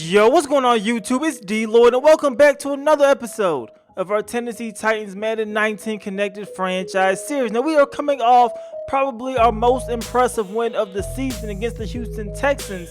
Yo, what's going on YouTube? It's DLloyd and welcome back to another episode of our Tennessee Titans Madden 19 Connected Franchise Series. Now we are coming off probably our most impressive win of the season against the Houston Texans,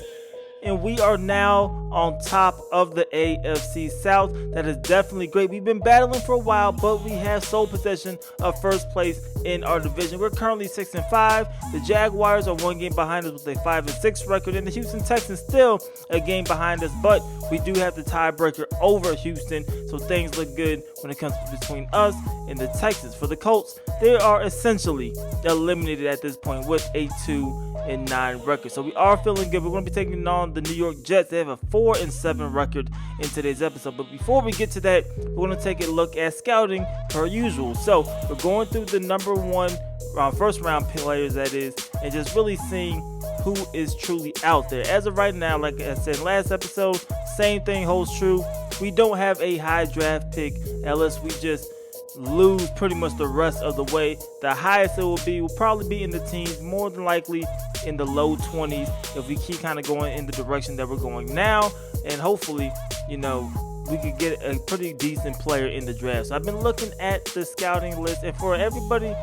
and we are now on top of the AFC South. That is definitely great. We've been battling for a while, but we have sole possession of first place in our division. We're currently 6-5. The Jaguars are one game behind us with a 5-6 record, and the Houston Texans still a game behind us, but we do have the tiebreaker over Houston, so things look good when it comes between us and the Texans. For the Colts, they are essentially eliminated at this point with a 2-9 record. So we are feeling good. We're going to be taking on the New York Jets. They have a 4-7 record in today's episode. But before we get to that, we're going to take a look at scouting per usual. So we're going through the number one first round players, that is, and just really seeing who is truly out there. As of right now, like I said last episode, same thing holds true. We don't have a high draft pick unless we just lose pretty much the rest of the way. The highest it will probably be in the teens, more than likely in the low 20s if we keep kind of going in the direction that we're going now, and hopefully, we could get a pretty decent player in the draft. So I've been looking at the scouting list, and for everybody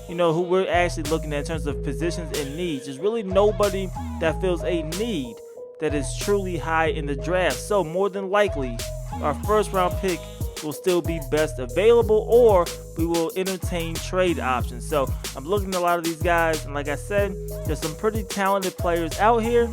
who we're actually looking at in terms of positions and needs, there's really nobody that fills a need that is truly high in the draft. So more than likely our first round pick will still be best available, or we will entertain trade options. So I'm looking at a lot of these guys, and like I said, there's some pretty talented players out here,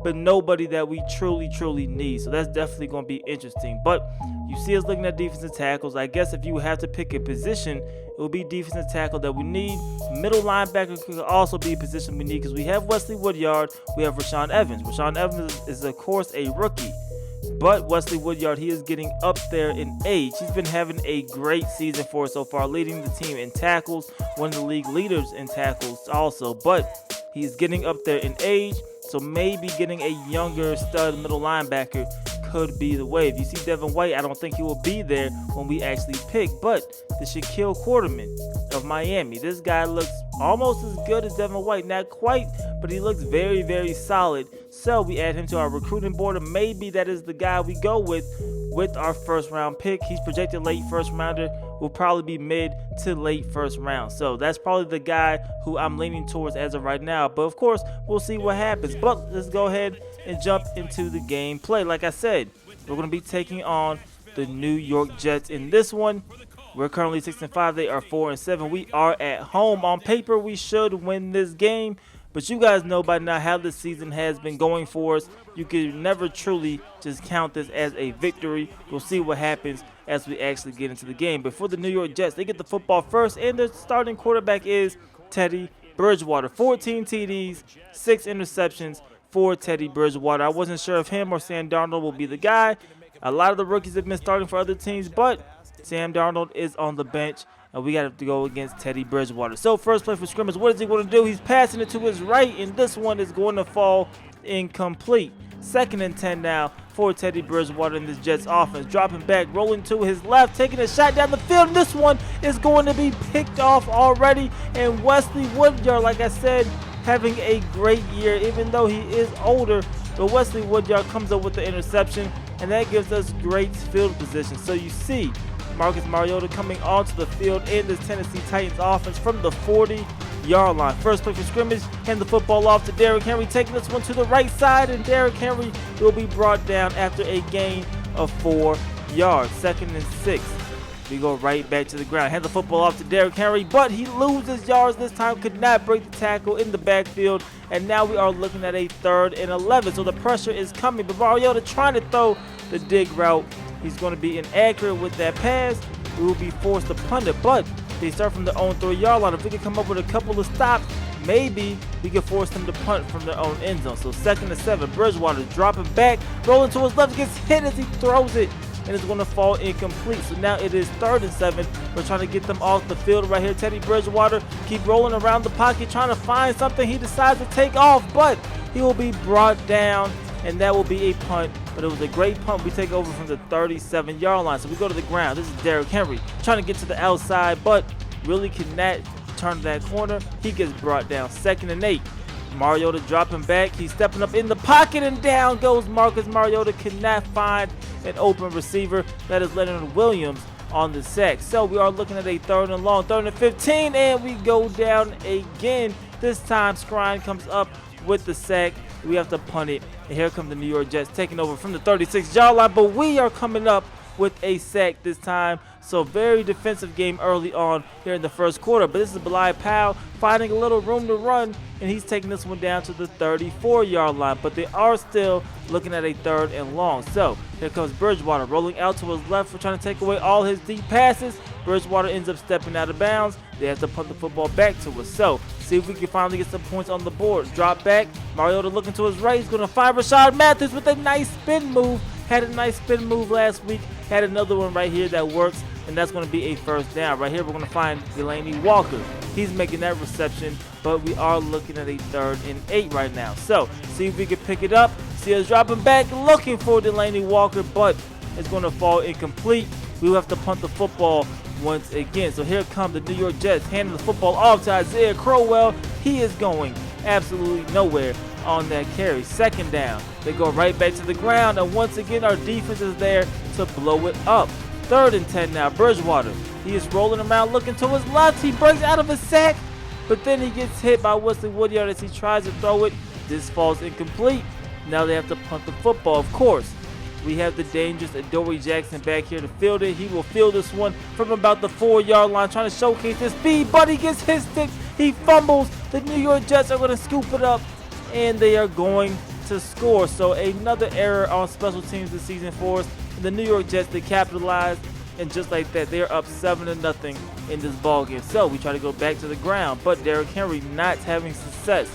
but nobody that we truly need. So that's definitely going to be interesting. But you see us looking at defensive tackles. I guess if you have to pick a position, it will be defensive tackle that we need. Middle linebacker could also be a position we need, because we have Wesley Woodyard, we have Rashaan Evans. Rashaan Evans is of course a rookie, but Wesley Woodyard, he is getting up there in age. He's been having a great season for us so far, leading the team in tackles, one of the league leaders in tackles also, but he's getting up there in age, so maybe getting a younger stud middle linebacker could be the way. If you see Devin White, I don't think he will be there when we actually pick, but the Shaquille Quarterman of Miami, this guy looks almost as good as Devin White. Not quite, but he looks very solid. So we add him to our recruiting board, and maybe that is the guy we go with our first round pick. He's projected late first rounder, will probably be mid to late first round. So that's probably the guy who I'm leaning towards as of right now. But of course, we'll see what happens. But let's go ahead and jump into the gameplay. Like I said, we're going to be taking on the New York Jets in this one. We're currently 6-5. They are 4-7. We are at home. On paper, we should win this game, but you guys know by now how this season has been going for us. You can never truly just count this as a victory. We'll see what happens as we actually get into the game. But for the New York Jets, they get the football first, and their starting quarterback is Teddy Bridgewater. 14 TDs, 6 interceptions for Teddy Bridgewater. I wasn't sure if him or Sam Darnold will be the guy. A lot of the rookies have been starting for other teams, but Sam Darnold is on the bench, and we got to go against Teddy Bridgewater. So first play for scrimmage, what is he going to do? He's passing it to his right, and this one is going to fall incomplete. 2nd and 10 now for Teddy Bridgewater in this Jets offense. Dropping back, rolling to his left, taking a shot down the field. This one is going to be picked off already, and Wesley Woodyard, like I said, having a great year, even though he is older. But Wesley Woodyard comes up with the interception, and that gives us great field position. So you see Marcus Mariota coming onto the field in this Tennessee Titans offense from the 40-yard line. First play for scrimmage, hand the football off to Derrick Henry, taking this one to the right side, and Derrick Henry will be brought down after a gain of 4 yards. 2nd and 6. We go right back to the ground. Hand the football off to Derrick Henry, but he loses yards this time, could not break the tackle in the backfield, and now we are looking at a 3rd and 11. So the pressure is coming, but Mariota trying to throw the dig route. He's going to be inaccurate with that pass. We will be forced to punt it, but they start from their own 3-yard line. If we can come up with a couple of stops, maybe we can force them to punt from their own end zone. So 2nd and 7, Bridgewater dropping back, rolling to his left, gets hit as he throws it, and it's going to fall incomplete. So now it is 3rd and 7. We're trying to get them off the field right here. Teddy Bridgewater keep rolling around the pocket, trying to find something. He decides to take off, but he will be brought down, and that will be a punt. But it was a great punt. We take over from the 37-yard line. So we go to the ground. This is Derrick Henry trying to get to the outside, but really cannot turn that corner. He gets brought down. 2nd and 8. Mariota dropping back. He's stepping up in the pocket, and down goes Marcus Mariota. Cannot find an open receiver. That is Leonard Williams on the sack. So we are looking at a 3rd and long, 3rd and 15, and we go down again. This time Scrine comes up with the sack. We have to punt it, and here come the New York Jets taking over from the 36-yard line, but we are coming up with a sack this time. So very defensive game early on here in the first quarter. But this is Bilal Powell finding a little room to run, and he's taking this one down to the 34-yard line. But they are still looking at a 3rd and long. So here comes Bridgewater rolling out to his left for trying to take away all his deep passes. Bridgewater ends up stepping out of bounds. They have to punt the football back to us. So see if we can finally get some points on the board. Drop back. Mariota looking to his right. He's going to find Rashard Matthews with a nice spin move. Had a nice spin move last week. Had another one right here that works, and that's going to be a 1st down. Right here, we're going to find Delanie Walker. He's making that reception, but we are looking at a 3rd and 8 right now. So, see if we can pick it up. See us dropping back, looking for Delanie Walker, but it's going to fall incomplete. We will have to punt the football once again. So here come the New York Jets, handing the football off to Isaiah Crowell. He is going absolutely nowhere on that carry. 2nd down. They go right back to the ground, and once again our defense is there to blow it up. 3rd and 10 now. Bridgewater. He is rolling around looking to his left. He breaks out of a sack, but then he gets hit by Wesley Woodyard as he tries to throw it. This falls incomplete. Now they have to punt the football. Of course, we have the dangerous Adoree Jackson back here to field it. He will field this one from about the 4-yard line, trying to showcase his speed, but he gets his stick. He fumbles. The New York Jets are going to scoop it up, and they are going to score. So another error on special teams this season for us. And the New York Jets, they capitalized, and just like that, they're up 7-0 in this ball game. So we try to go back to the ground, but Derrick Henry not having success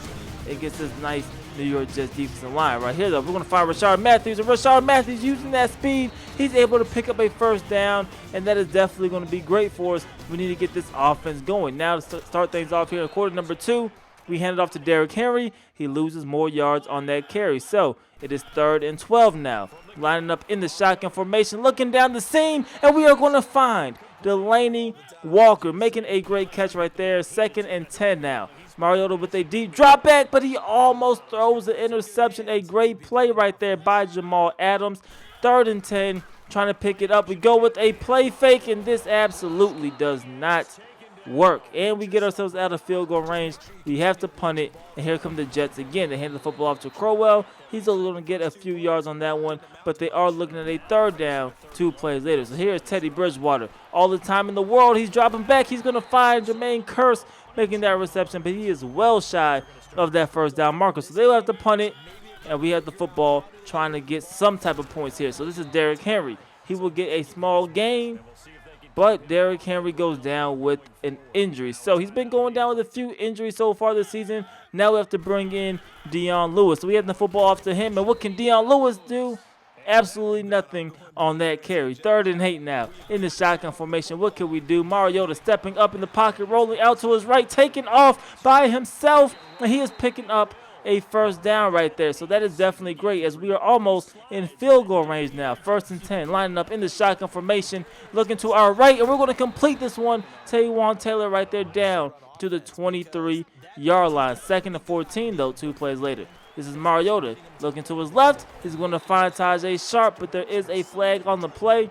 against this nice New York Jets defensive line. Right here, though, we're going to find Rashard Matthews, and Rashard Matthews using that speed, he's able to pick up a 1st down, and that is definitely going to be great for us. We need to get this offense going. Now to start things off here in quarter number 2, we hand it off to Derrick Henry. He loses more yards on that carry. So it is 3rd and 12 now. Lining up in the shotgun formation, looking down the seam, and we are going to find Delanie Walker making a great catch right there. 2nd and 10 now. Mariota with a deep drop back, but he almost throws the interception. A great play right there by Jamal Adams. 3rd and 10, trying to pick it up. We go with a play fake, and this absolutely does not work, and we get ourselves out of field goal range. We have to punt it, and here come the Jets again. They hand the football off to Crowell. He's only going to get a few yards on that one, but they are looking at a 3rd down 2 plays later. So here's Teddy Bridgewater. All the time in the world, he's dropping back. He's going to find Jermaine Kearse making that reception, but he is well shy of that 1st down marker. So they'll have to punt it, and we have the football trying to get some type of points here. So this is Derrick Henry. He will get a small gain, but Derrick Henry goes down with an injury. So he's been going down with a few injuries so far this season. Now we have to bring in Dion Lewis. So we have the football off to him. And what can Dion Lewis do? Absolutely nothing on that carry. 3rd and 8 now in the shotgun formation. What can we do? Mariota stepping up in the pocket, rolling out to his right, taking off by himself. And he is picking up a 1st down right there. So that is definitely great as we are almost in field goal range now. 1st and 10, lining up in the shotgun formation, looking to our right, and we're going to complete this one. Taywan Taylor right there down to the 23-yard line. 2nd and 14, though, 2 plays later. This is Mariota looking to his left. He's going to find Tajay Sharp, but there is a flag on the play.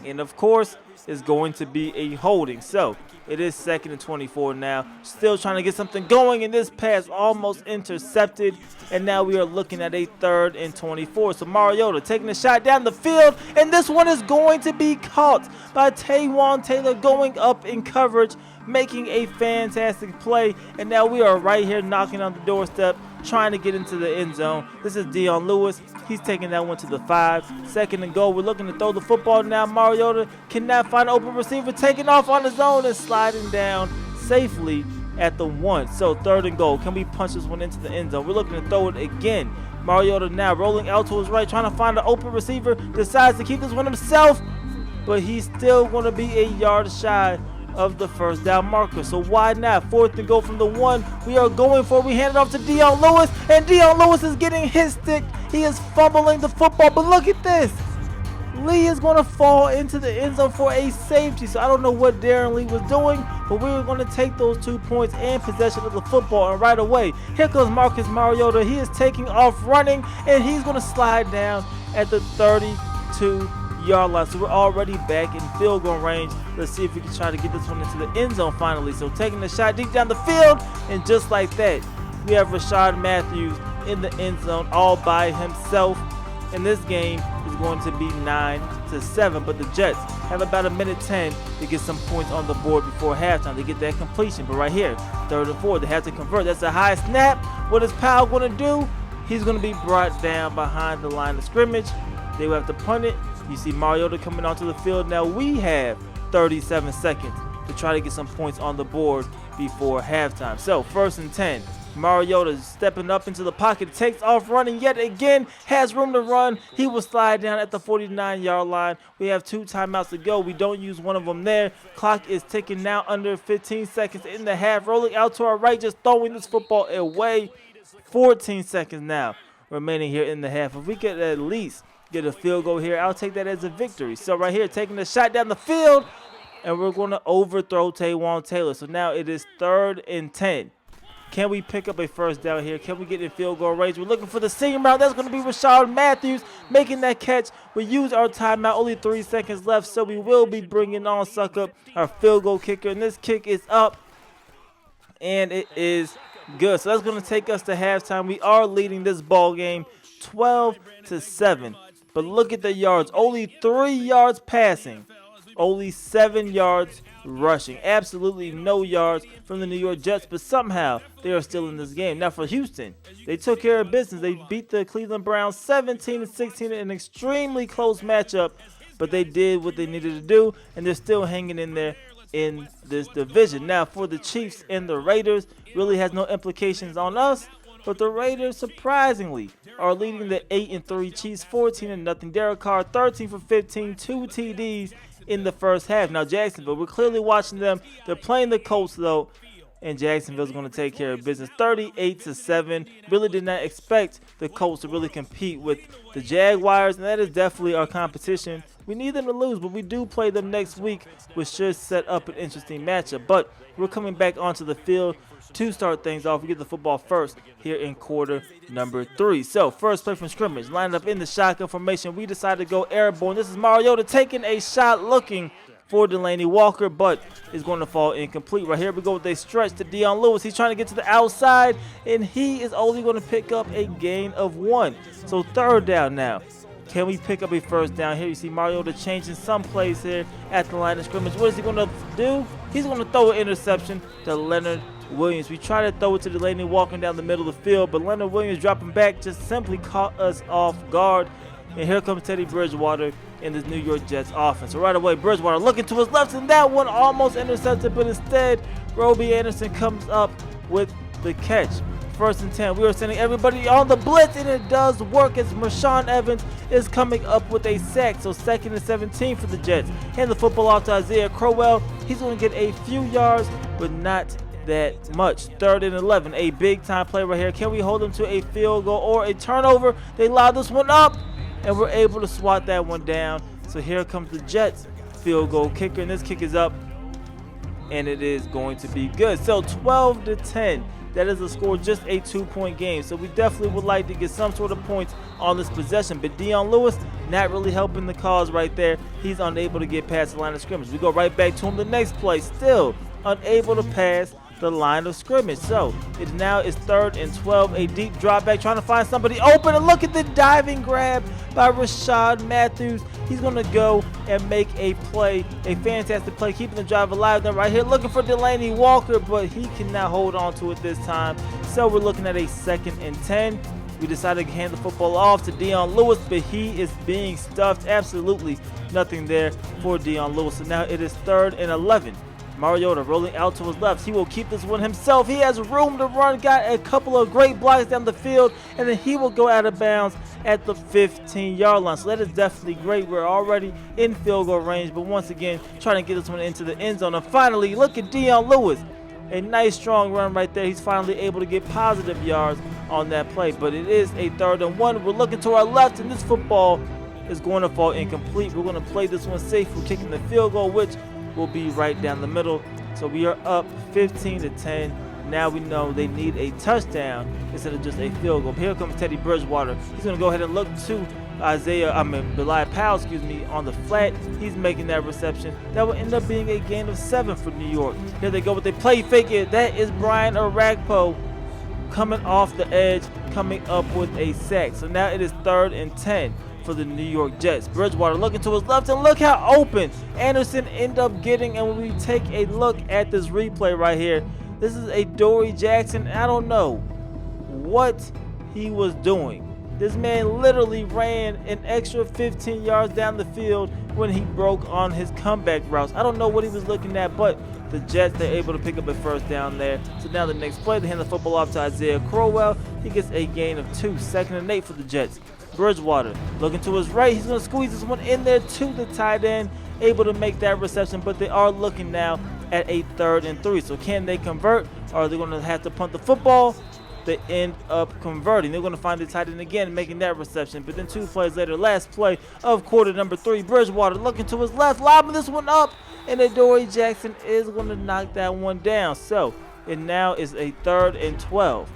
And, of course, it's going to be a holding. So it is 2nd and 24 now. Still trying to get something going, in this pass almost intercepted. And now we are looking at a 3rd and 24. So Mariota taking a shot down the field, and this one is going to be caught by Taywan Taylor going up in coverage, making a fantastic play. And now we are right here knocking on the doorstep, trying to get into the end zone. This is Dion Lewis. He's taking that one to the 5. 2nd and goal. We're looking to throw the football now. Mariota cannot find an open receiver, taking off on his own and sliding down safely at the 1. So 3rd and goal. Can we punch this one into the end zone? We're looking to throw it again. Mariota now rolling out to his right, trying to find an open receiver. Decides to keep this one himself, but he's still going to be a yard shy of the 1st down marker. So why not? 4th and goal from the 1. We are going for it. We hand it off to Dion Lewis, and Dion Lewis is getting his stick. He is fumbling the football, but look at this. Lee is going to fall into the end zone for a safety. So I don't know what Darren Lee was doing, but we were going to take those 2 points and possession of the football. And right away, here comes Marcus Mariota. He is taking off running, and he's going to slide down at the 32-yard line. So we're already back in field goal range. Let's see if we can try to get this one into the end zone finally. So taking the shot deep down the field, and just like that, we have Rashad Matthews in the end zone all by himself. And this game is going to be 9-7, but the Jets have about 1:10 to get some points on the board before halftime to get that completion. But right here, 3rd and 4, they have to convert. That's a high snap. What is Powell going to do? He's going to be brought down behind the line of scrimmage. They will have to punt it. You see Mariota coming onto the field. Now we have 37 seconds to try to get some points on the board before halftime. So 1st and 10. Mariota stepping up into the pocket, takes off running yet again, has room to run. He will slide down at the 49-yard line. We have 2 timeouts to go. We don't use one of them there. Clock is ticking now, under 15 seconds in the half. Rolling out to our right, just throwing this football away. 14 seconds now remaining here in the half. If we could at least get a field goal here, I'll take that as a victory. So right here, taking the shot down the field, and we're going to overthrow Taywan Taylor. So now it is 3rd and 10. Can we pick up a first down here? Can we get in field goal range? We're looking for the seam route. That's going to be Rashad Matthews making that catch. We use our timeout. Only 3 seconds left, so we will be bringing on Suckup, our field goal kicker. And this kick is up, and it is good. So that's going to take us to halftime. We are leading this ball game 12-7. But look at the yards. Only 3 yards passing. Only 7 yards rushing. Absolutely no yards from the New York Jets, but somehow they are still in this game. Now for Houston, they took care of business. They beat the Cleveland Browns 17-16 in an extremely close matchup, but they did what they needed to do, and they're still hanging in there in this division. Now for the Chiefs and the Raiders, really has no implications on us, but the Raiders surprisingly are leading the 8-3 Chiefs 14-0. Derek Carr 13 for 15, 2 TDs in the first half. Now Jacksonville, we're clearly watching them. They're playing the Colts though, and Jacksonville's going to take care of business 38-7. Really did not expect the Colts to really compete with the Jaguars, and that is definitely our competition. We need them to lose, but we do play them next week, which should set up an interesting matchup. But we're coming back onto the field to start things off. We get the football first here in quarter number 3. So first play from scrimmage, lined up in the shotgun formation. We decide to go airborne. This is Mariota taking a shot, looking for Delaney Walker, but is going to fall incomplete. Right here we go with a stretch to Dion Lewis. He's trying to get to the outside, and he is only going to pick up a gain of 1. So 3rd down now. Can we pick up a first down here? You see Mariota changing some plays here at the line of scrimmage. What is he going to do? He's going to throw an interception to Leonard Williams. We try to throw it to Delaney walking down the middle of the field, but Leonard Williams dropping back just simply caught us off guard. And here comes Teddy Bridgewater in this New York Jets offense. So right away, Bridgewater looking to his left, and that one almost intercepted, but instead, Roby Anderson comes up with the catch. 1st and 10. We are sending everybody on the blitz, and it does work as Marshawn Evans is coming up with a sack. So 2nd and 17 for the Jets. Hand the football off to Isaiah Crowell. He's going to get a few yards, but not that much. 3rd and 11. A big time play right here. Can we hold them to a field goal or a turnover? They loud this one up, and we're able to swat that one down. So here comes the Jets field goal kicker, and this kick is up, and it is going to be good. So 12-10. That is a score, just a 2-point game. So we definitely would like to get some sort of points on this possession. But Dion Lewis not really helping the cause right there. He's unable to get past the line of scrimmage. We go right back to him the next play. Still unable to pass the line of scrimmage. So it now is 3rd and 12. A deep drop back, trying to find somebody open. And look at the diving grab by Rashad Matthews. He's going to go and make a play, a fantastic play, keeping the drive alive. Then right here looking for Delaney Walker, but he cannot hold on to it this time. So we're looking at a 2nd and 10. We decided to hand the football off to Dion Lewis, but he is being stuffed. Absolutely nothing there for Dion Lewis. So now it is 3rd and 11. Mariota rolling out to his left. He will keep this one himself. He has room to run. Got a couple of great blocks down the field, and then he will go out of bounds at the 15-yard line. So that is definitely great. We're already in field goal range, but once again, trying to get this one into the end zone. And finally, look at Dion Lewis. A nice strong run right there. He's finally able to get positive yards on that play, but it is a 3rd and 1. We're looking to our left, and this football is going to fall incomplete. We're going to play this one safe. We're kicking the field goal, which will be right down the middle. So we are up 15-10. Now we know they need a touchdown instead of just a field goal. Here comes Teddy Bridgewater. He's going to go ahead and look to Bilal Powell, on the flat. He's making that reception. That will end up being a gain of 7 for New York. Here they go with a play fake it. That is Brian Orakpo coming off the edge, coming up with a sack. So now it is 3rd and 10 for the New York Jets. Bridgewater looking to his left, and look how open Anderson ended up getting. And when we take a look at this replay right here, this is a Dory Jackson. I don't know what he was doing. This man literally ran an extra 15 yards down the field when he broke on his comeback routes. I don't know what he was looking at, but the Jets, they're able to pick up a first down there. So now the next play, they hand the football off to Isaiah Crowell. He gets a gain of 2, 2nd and 8 for the Jets. Bridgewater looking to his right. He's going to squeeze this one in there to the tight end, able to make that reception, but they are looking now at a 3rd and 3. So can they convert, or are they going to have to punt the football? They end up converting. They're going to find the tight end again, making that reception. But then 2 plays later, last play of quarter number 3, Bridgewater looking to his left, lobbing this one up, and Adoree Jackson is going to knock that one down. So it now is a 3rd and 12.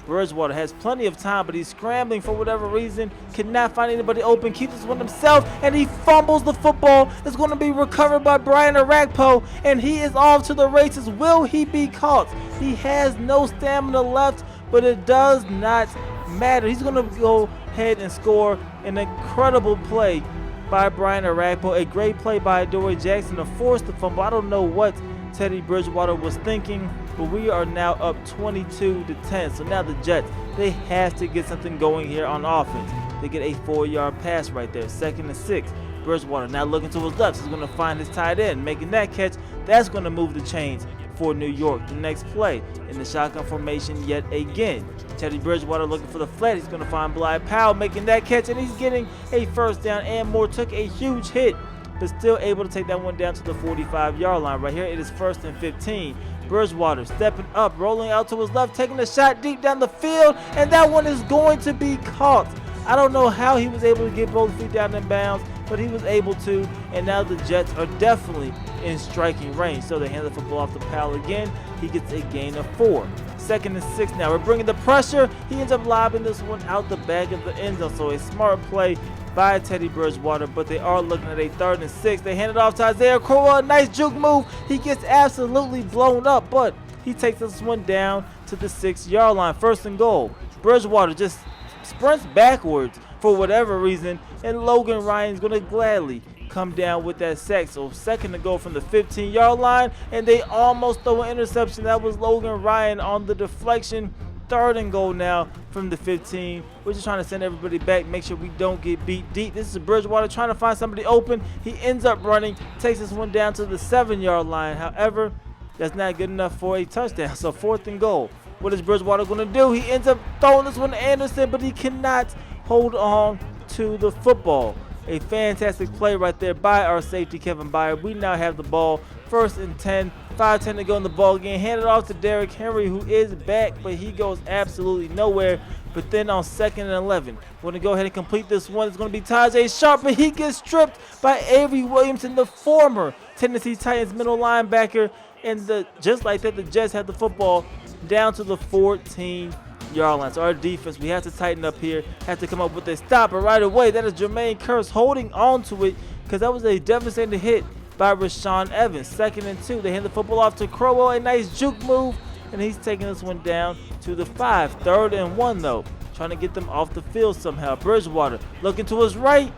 Bridgewater has plenty of time, but he's scrambling for whatever reason, cannot find anybody open, keeps this one himself, and he fumbles the football. It's going to be recovered by Brian Orakpo, and he is off to the races. Will he be caught? He has no stamina left, but it does not matter. He's going to go ahead and score an incredible play by Brian Orakpo, a great play by Adoree Jackson to force the fumble. I don't know what Teddy Bridgewater was thinking, but we are now up 22-10. So now the Jets, they have to get something going here on offense. They get a 4-yard pass right there, 2nd and 6. Bridgewater now looking to his left. He's going to find his tight end, making that catch. That's going to move the chains for New York. The next play in the shotgun formation yet again. Teddy Bridgewater looking for the flat. He's going to find Bilal Powell, making that catch, and he's getting a first down. And Moore took a huge hit, but still able to take that one down to the 45-yard line. Right here, it is 1st and 15. Bridgewater stepping up, rolling out to his left, taking a shot deep down the field, and that one is going to be caught. I don't know how he was able to get both feet down in bounds, but he was able to, and now the Jets are definitely in striking range. So they hand the football off to Powell again. He gets a gain of 4. 2nd and 6 now. We're bringing the pressure. He ends up lobbing this one out the back of the end zone. So a smart play by Teddy Bridgewater, but they are looking at a 3rd and 6. They hand it off to Isaiah Crowell. Nice juke move. He gets absolutely blown up, but he takes this one down to the 6-yard line. 1st and goal. Bridgewater just sprints backwards for whatever reason, and Logan Ryan's going to gladly come down with that sack. So 2nd and goal from the 15-yard line, and they almost throw an interception. That was Logan Ryan on the deflection. 3rd and goal now from the 15. We're just trying to send everybody back, make sure we don't get beat deep. This is Bridgewater trying to find somebody open. He ends up running, takes this one down to the 7-yard line. However, that's not good enough for a touchdown. So 4th and goal. What is Bridgewater going to do? He ends up throwing this one to Anderson, but he cannot hold on to the football. A fantastic play right there by our safety, Kevin Byard. We now have the ball, 1st and 10, 5:10 to go in the ball game. Handed off to Derrick Henry, who is back, but he goes absolutely nowhere. But then on 2nd and 11, we're going to go ahead and complete this one. It's going to be Tajay Sharp, but he gets stripped by Avery Williamson, the former Tennessee Titans middle linebacker. And just like that, the Jets have the football down to the 14-yard line. So our defense, we have to tighten up here, have to come up with a stopper right away. That is Jermaine Kearse holding on to it, because that was a devastating hit by Rashaan Evans. 2nd and 2. They hand the football off to Crowell. A nice juke move, and he's taking this one down to the 5. 3rd and 1, though. Trying to get them off the field somehow. Bridgewater looking to his right,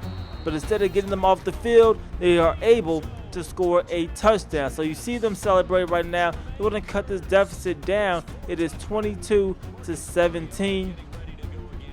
but instead of getting them off the field, they are able to score a touchdown. So you see them celebrate right now. They're going to cut this deficit down. It is 22-17.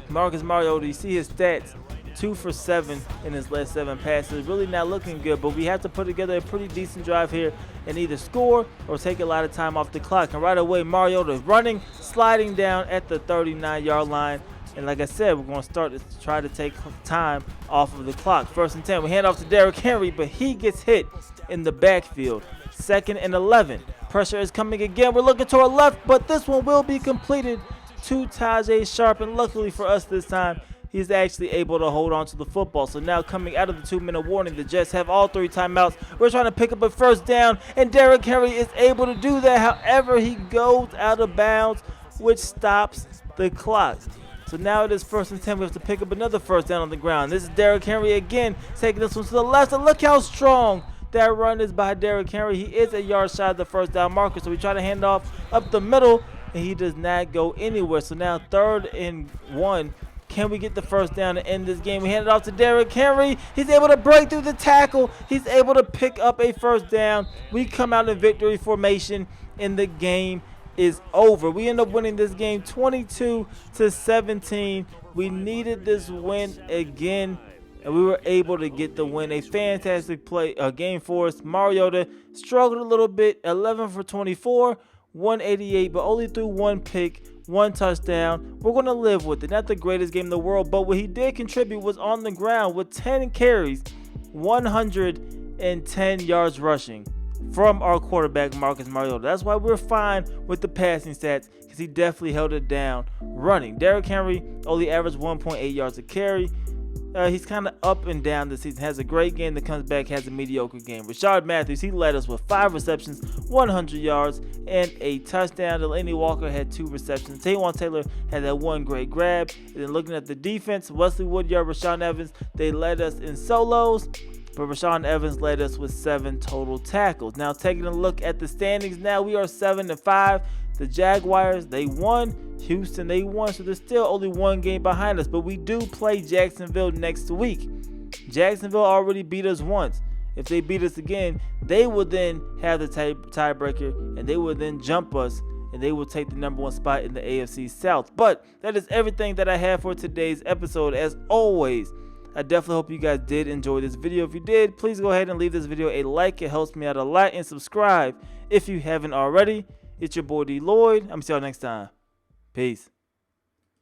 Marcus Mariota, you see his stats, 2 for 7 in his last 7 passes. Really not looking good, but we have to put together a pretty decent drive here and either score or take a lot of time off the clock. And right away, Mariota is running, sliding down at the 39-yard line. And like I said, we're going to start to try to take time off of the clock. 1st and 10. We hand off to Derrick Henry, but he gets hit in the backfield. 2nd and 11. Pressure is coming again. We're looking to our left, but this one will be completed to Tajay Sharp. And luckily for us this time, he's actually able to hold on to the football. So now coming out of the 2-minute warning, the Jets have all 3 timeouts. We're trying to pick up a first down, and Derrick Henry is able to do that. However, he goes out of bounds, which stops the clock. So now it is 1st and 10. We have to pick up another first down on the ground. This is Derrick Henry again, taking this one to the left. And look how strong that run is by Derrick Henry. He is a yard shy of the first down marker. So we try to hand off up the middle, and he does not go anywhere. So now 3rd and 1. Can we get the first down to end this game? We hand it off to Derrick Henry. He's able to break through the tackle. He's able to pick up a first down. We come out in victory formation, and the game is over. We end up winning this game 22-17. We needed this win again, and we were able to get the win. A fantastic game for us. Mariota struggled a little bit, 11 for 24, 188, but only threw 1 pick, 1 touchdown. We're going to live with it. Not the greatest game in the world, but what he did contribute was on the ground with 10 carries, 110 yards rushing from our quarterback, Marcus Mariota. That's why we're fine with the passing stats, because he definitely held it down running. Derrick Henry only averaged 1.8 yards a carry. He's kind of up and down this season. Has a great game, that comes back, has a mediocre game. Rashard Matthews, he led us with 5 receptions, 100 yards, and a touchdown. Delaney Walker had 2 receptions. Taywan Taylor had that 1 great grab. And then looking at the defense, Wesley Woodyard, Rashaan Evans, they led us in solos, but Rashaan Evans led us with 7 total tackles. Now taking a look at the standings, now we are 7-5. The Jaguars, they won. Houston, they won. So there's still only 1 game behind us. But we do play Jacksonville next week. Jacksonville already beat us once. If they beat us again, they will then have the tiebreaker, and they will then jump us, and they will take the #1 spot in the AFC South. But that is everything that I have for today's episode. As always, I definitely hope you guys did enjoy this video. If you did, please go ahead and leave this video a like. It helps me out a lot. And subscribe if you haven't already. It's your boy D Lloyd. I'm going to see y'all next time. Peace.